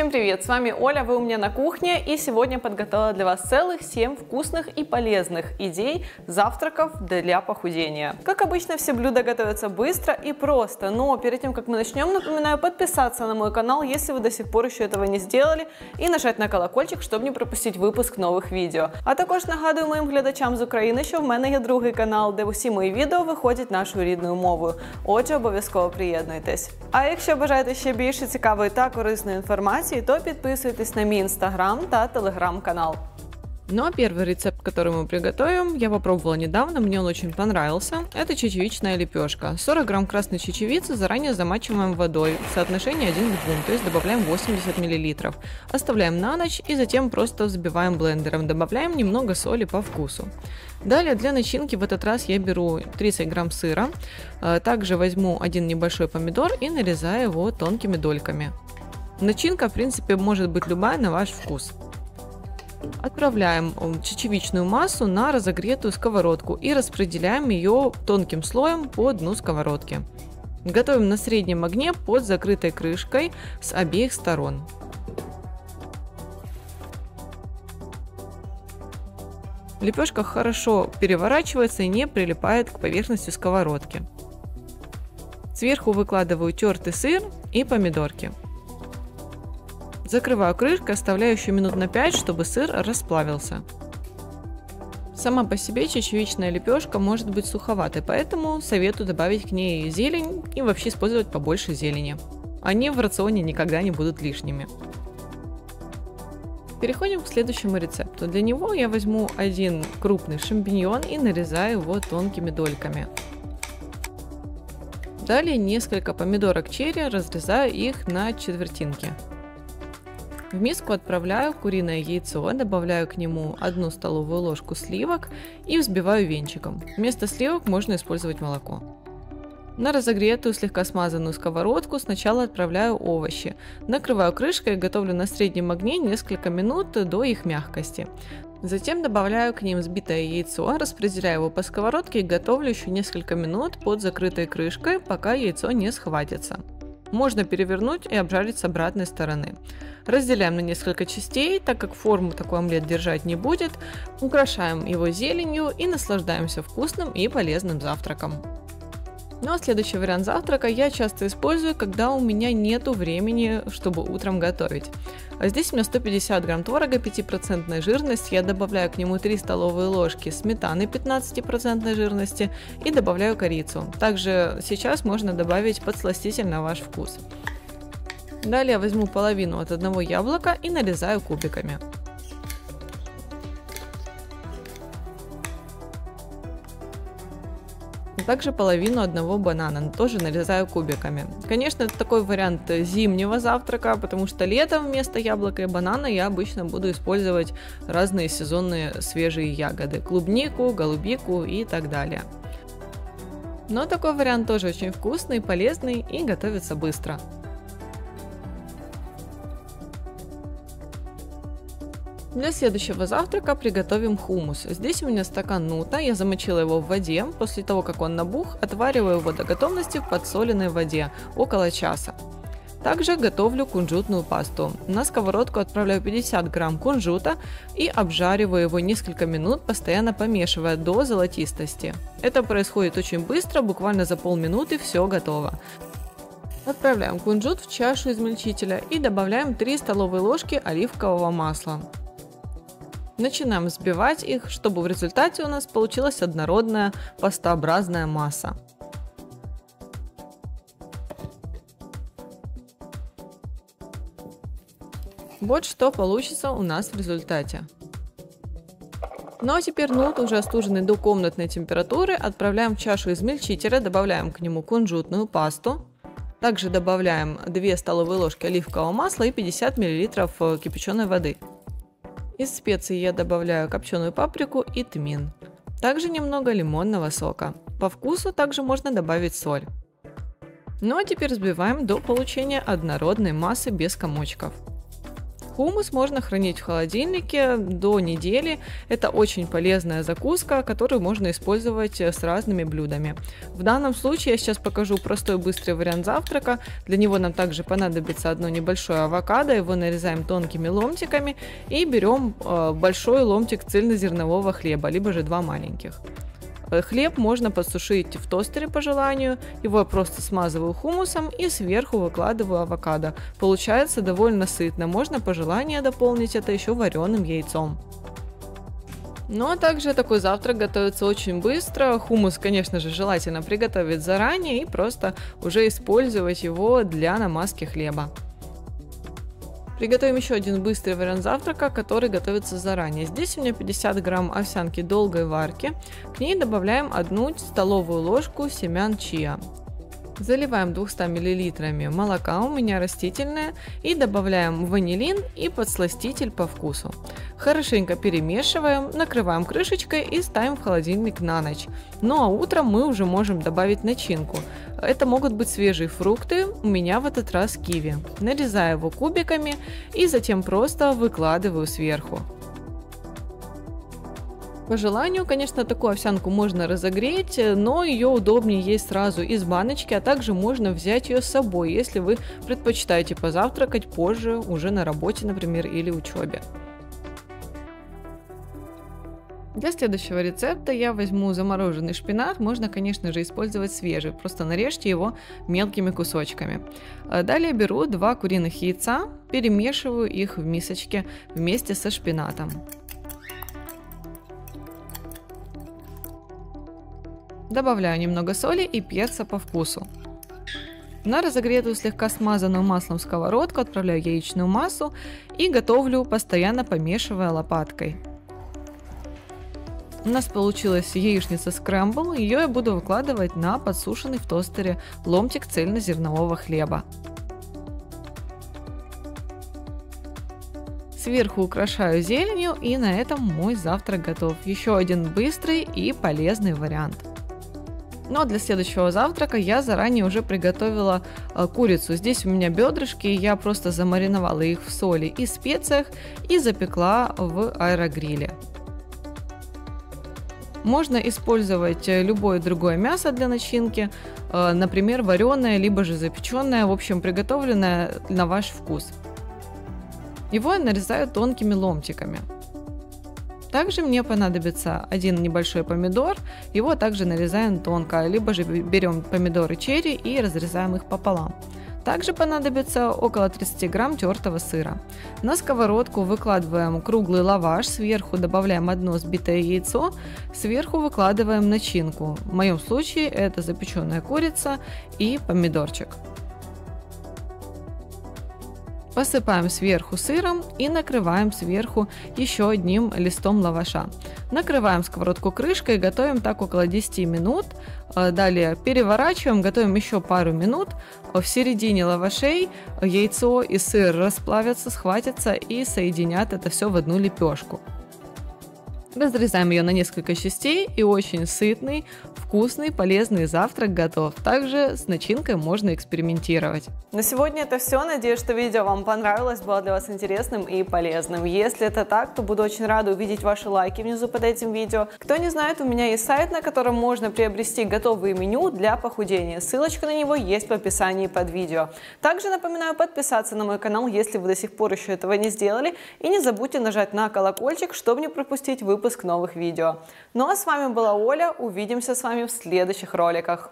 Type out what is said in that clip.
Всем привет, с вами Оля, вы у меня на кухне, и сегодня подготовила для вас целых 7 вкусных и полезных идей завтраков для похудения. Как обычно, все блюда готовятся быстро и просто, но перед тем, как мы начнем, напоминаю подписаться на мой канал, если вы до сих пор еще этого не сделали, і нажать на колокольчик, щоб не пропустити випуск нових відео. А також нагадую моїм глядачам з України, що в мене є другий канал, де усі мої відео виходять нашою рідною мовою. Отже, обов'язково приєднуйтесь. А якщо бажаєте ще більше цікавої та корисної інформації, то підписуйтесь на мій інстаграм та телеграм-канал. Ну а первый рецепт, который мы приготовим, я попробовала недавно, мне он очень понравился. Это чечевичная лепешка. 40 грамм красной чечевицы заранее замачиваем водой в соотношении 1 к 2, то есть добавляем 80 мл. Оставляем на ночь и затем просто взбиваем блендером, добавляем немного соли по вкусу. Далее для начинки в этот раз я беру 30 грамм сыра, также возьму один небольшой помидор и нарезаю его тонкими дольками. Начинка, в принципе, может быть любая на ваш вкус. Отправляем чечевичную массу на разогретую сковородку и распределяем ее тонким слоем по дну сковородки. Готовим на среднем огне под закрытой крышкой с обеих сторон. Лепешка хорошо переворачивается и не прилипает к поверхности сковородки. Сверху выкладываю тертый сыр и помидорки. Закрываю крышкой, оставляю еще минут на 5, чтобы сыр расплавился. Сама по себе чечевичная лепешка может быть суховатой, поэтому советую добавить к ней зелень и вообще использовать побольше зелени. Они в рационе никогда не будут лишними. Переходим к следующему рецепту. Для него я возьму один крупный шампиньон и нарезаю его тонкими дольками. Далее несколько помидорок черри, разрезаю их на четвертинки. В миску отправляю куриное яйцо, добавляю к нему 1 столовую ложку сливок и взбиваю венчиком. Вместо сливок можно использовать молоко. На разогретую, слегка смазанную сковородку сначала отправляю овощи. Накрываю крышкой и готовлю на среднем огне несколько минут до их мягкости. Затем добавляю к ним взбитое яйцо, распределяю его по сковородке и готовлю еще несколько минут под закрытой крышкой, пока яйцо не схватится. Можно перевернуть и обжарить с обратной стороны. Разделяем на несколько частей, так как форму такой омлет держать не будет. Украшаем его зеленью и наслаждаемся вкусным и полезным завтраком. Ну а следующий вариант завтрака я часто использую, когда у меня нету времени, чтобы утром готовить. А здесь у меня 150 грамм творога 5% жирности, я добавляю к нему 3 столовые ложки сметаны 15% жирности и добавляю корицу. Также сейчас можно добавить подсластитель на ваш вкус. Далее возьму половину от одного яблока и нарезаю кубиками. Также половину одного банана тоже нарезаю кубиками. Конечно, это такой вариант зимнего завтрака, потому что летом вместо яблока и банана я обычно буду использовать разные сезонные свежие ягоды. Клубнику, голубику и так далее. Но такой вариант тоже очень вкусный, полезный и готовится быстро. Для следующего завтрака приготовим хумус. Здесь у меня стакан нута, я замочила его в воде. После того, как он набух, отвариваю его до готовности в подсоленной воде около часа. Также готовлю кунжутную пасту. На сковородку отправляю 50 грамм кунжута и обжариваю его несколько минут, постоянно помешивая до золотистости. Это происходит очень быстро, буквально за полминуты все готово. Отправляем кунжут в чашу измельчителя и добавляем 3 столовые ложки оливкового масла. Начинаем взбивать их, чтобы в результате у нас получилась однородная пастообразная масса. Вот что получится у нас в результате. Ну а теперь нут, уже остуженный до комнатной температуры, отправляем в чашу измельчителя, добавляем к нему кунжутную пасту. Также добавляем 2 столовые ложки оливкового масла и 50 мл кипяченой воды. Из специй я добавляю копченую паприку и тмин. Также немного лимонного сока. По вкусу также можно добавить соль. Ну а теперь взбиваем до получения однородной массы без комочков. Хумус можно хранить в холодильнике до недели. Это очень полезная закуска, которую можно использовать с разными блюдами. В данном случае я сейчас покажу простой быстрый вариант завтрака. Для него нам также понадобится одно небольшое авокадо. Его нарезаем тонкими ломтиками и берем большой ломтик цельнозернового хлеба, либо же 2 маленьких. Хлеб можно подсушить в тостере по желанию, его я просто смазываю хумусом и сверху выкладываю авокадо. Получается довольно сытно, можно по желанию дополнить это еще вареным яйцом. Ну а также такой завтрак готовится очень быстро. Хумус, конечно же, желательно приготовить заранее и просто уже использовать его для намазки хлеба. Приготовим еще один быстрый вариант завтрака, который готовится заранее. Здесь у меня 50 грамм овсянки долгой варки. К ней добавляем 1 столовую ложку семян чиа. Заливаем 200 мл молока, у меня растительное, и добавляем ванилин и подсластитель по вкусу. Хорошенько перемешиваем, накрываем крышечкой и ставим в холодильник на ночь. Ну а утром мы уже можем добавить начинку. Это могут быть свежие фрукты, у меня в этот раз киви. Нарезаю его кубиками и затем просто выкладываю сверху. По желанию, конечно, такую овсянку можно разогреть, но ее удобнее есть сразу из баночки, а также можно взять ее с собой, если вы предпочитаете позавтракать позже, уже на работе, например, или учебе. Для следующего рецепта я возьму замороженный шпинат, можно, конечно же, использовать свежий, просто нарежьте его мелкими кусочками. Далее беру 2 куриных яйца, перемешиваю их в мисочке вместе со шпинатом. Добавляю немного соли и перца по вкусу. На разогретую слегка смазанную маслом сковородку отправляю яичную массу и готовлю, постоянно помешивая лопаткой. У нас получилась яичница скрэмбл, ее я буду выкладывать на подсушенный в тостере ломтик цельнозернового хлеба. Сверху украшаю зеленью, и на этом мой завтрак готов. Еще один быстрый и полезный вариант. Но для следующего завтрака я заранее уже приготовила курицу. Здесь у меня бедрышки, я просто замариновала их в соли и специях и запекла в аэрогриле. Можно использовать любое другое мясо для начинки, например, вареное, либо же запеченное, в общем, приготовленное на ваш вкус. Его я нарезаю тонкими ломтиками. Также мне понадобится 1 небольшой помидор, его также нарезаем тонко, либо же берем помидоры черри и разрезаем их пополам. Также понадобится около 30 грамм тертого сыра. На сковородку выкладываем круглый лаваш, сверху добавляем 1 сбитое яйцо, сверху выкладываем начинку. В моем случае это запеченная курица и помидорчик. Посыпаем сверху сыром и накрываем сверху еще одним листом лаваша. Накрываем сковородку крышкой и готовим так около 10 минут. Далее переворачиваем, готовим еще пару минут. В середине лавашей яйцо и сыр расплавятся, схватятся и соединят это все в одну лепешку. Разрезаем ее на несколько частей, и очень сытный, вкусный, полезный завтрак готов. Также с начинкой можно экспериментировать. На сегодня это все. Надеюсь, что видео вам понравилось, было для вас интересным и полезным. Если это так, то буду очень рада увидеть ваши лайки внизу под этим видео. Кто не знает, у меня есть сайт, на котором можно приобрести готовые меню для похудения. Ссылочка на него есть в описании под видео. Также напоминаю подписаться на мой канал, если вы до сих пор еще этого не сделали. И не забудьте нажать на колокольчик, чтобы не пропустить выпуск новых видео. Ну а с вами была Оля, увидимся с вами в следующих роликах.